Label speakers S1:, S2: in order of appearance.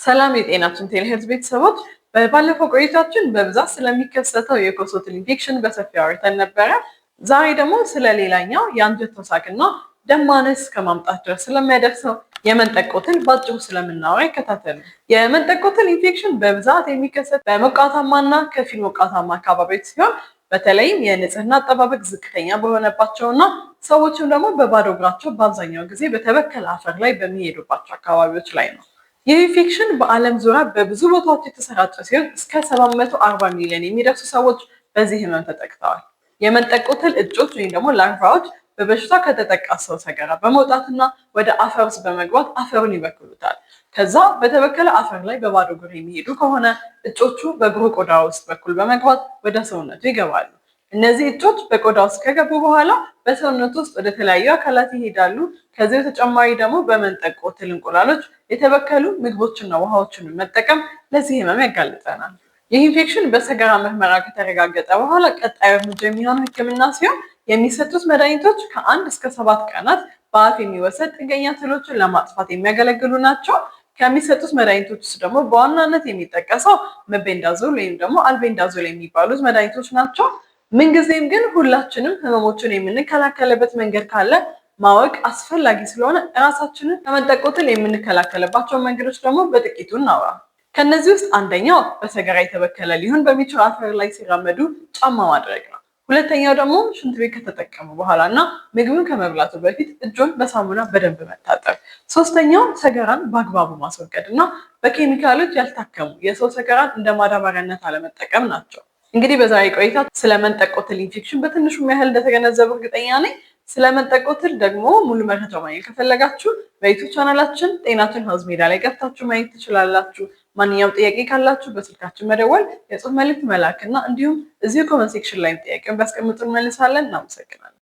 S1: ሰላም የጤናችን ቴሌሄልዝ ቤተሰቦች ባለፈው ቆይታችን በብዛት ስለሚከሰተው የኮሶትል ኢንፌክሽን በሰፊው አውርተን ነበረ። ዛሬ ደግሞ ስለሌላኛው የአንጀት ተውሳክና ደም ማነስ ከማምጣት ድረስ ስለሚያደርሰው የመንጠቆ ትል ባጭሩ ስለምናወራ ይከታተሉ። የመንጠቆ ትል ኢንፌክሽን በብዛት የሚከሰት በሞቃታማና ከፊል ሞቃታማ አካባቢዎች ሲሆን በተለይም የንጽህና አጠባበቅ ዝቅተኛ በሆነባቸውና ሰዎችም ደግሞ በባዶ እግራቸው በአብዛኛው ጊዜ በተበከለ አፈር ላይ በሚሄዱባቸው አካባቢዎች ላይ ነው። ይህ ኢንፌክሽን በዓለም ዙሪያ በብዙ ቦታዎች የተሰራጨ ሲሆን እስከ 740 ሚሊዮን የሚደርሱ ሰዎች በዚህ ህመም ተጠቅተዋል። የመንጠቆ ትል እጮች ወይም ደግሞ ላርቫዎች በበሽታ ከተጠቃ ሰው ሰገራ በመውጣትና ወደ አፈር ውስጥ በመግባት አፈሩን ይበክሉታል። ከዛ በተበከለ አፈር ላይ በባዶ እግር የሚሄዱ ከሆነ እጮቹ በእግሩ ቆዳ ውስጥ በኩል በመግባት ወደ ሰውነቱ ይገባሉ። እነዚህ እጮች በቆዳ ውስጥ ከገቡ በኋላ በሰውነቱ ውስጥ ወደ ተለያዩ አካላት ይሄዳሉ። ከዚህ በተጨማሪ ደግሞ በመንጠቆ ትል እንቁላሎች የተበከሉ ምግቦችና ውሃዎችን መጠቀም ለዚህ ህመም ያጋልጠናል። ይህ ኢንፌክሽን በሰገራ ምርመራ ከተረጋገጠ በኋላ ቀጣዩ እርምጃ የሚሆነው ህክምና ሲሆን የሚሰጡት መድኃኒቶች ከ1 እስከ 7 ቀናት በአፍ የሚወሰድ ጥገኛ ትሎችን ለማጥፋት የሚያገለግሉ ናቸው። ከሚሰጡት መድኃኒቶች ውስጥ ደግሞ በዋናነት የሚጠቀሰው መቤንዳዞል ወይም ደግሞ አልቤንዳዞል የሚባሉት መድኃኒቶች ናቸው። ምንጊዜም ግን ሁላችንም ህመሞችን የምንከላከልበት መንገድ ካለ ማወቅ አስፈላጊ ስለሆነ ራሳችንን ከመንጠቆ ትል የምንከላከልባቸው መንገዶች ደግሞ በጥቂቱ እናውራ። ከነዚህ ውስጥ አንደኛው በሰገራ የተበከለ ሊሆን በሚችል አፈር ላይ ሲራመዱ ጫማ ማድረግ ነው። ሁለተኛው ደግሞ ሽንት ቤት ከተጠቀሙ በኋላ እና ምግብን ከመብላቱ በፊት እጆን በሳሙና በደንብ መታጠብ። ሶስተኛው ሰገራን በአግባቡ ማስወገድ እና በኬሚካሎች ያልታከሙ የሰው ሰገራን እንደ ማዳበሪያነት አለመጠቀም ናቸው። እንግዲህ በዛሬ ቆይታ ስለ መንጠቆ ትል ኢንፌክሽን በትንሹ ያህል እንደተገነዘቡ እርግጠኛ ነኝ። ስለ መንጠቆ ትል ደግሞ ሙሉ መረጃ ማግኘት ከፈለጋችሁ በዩቲዩብ ቻናላችን ጤናችን ሄልዝ ሜዳ ላይ ገብታችሁ ማየት ትችላላችሁ። ማንኛውም ጥያቄ ካላችሁ በስልካችን መደወል፣ የጽሁፍ መልእክት መላክ እና እንዲሁም እዚሁ ኮመንት ሴክሽን ላይ ጥያቄውን ቢያስቀምጡ እንመልሳለን። እናመሰግናለን።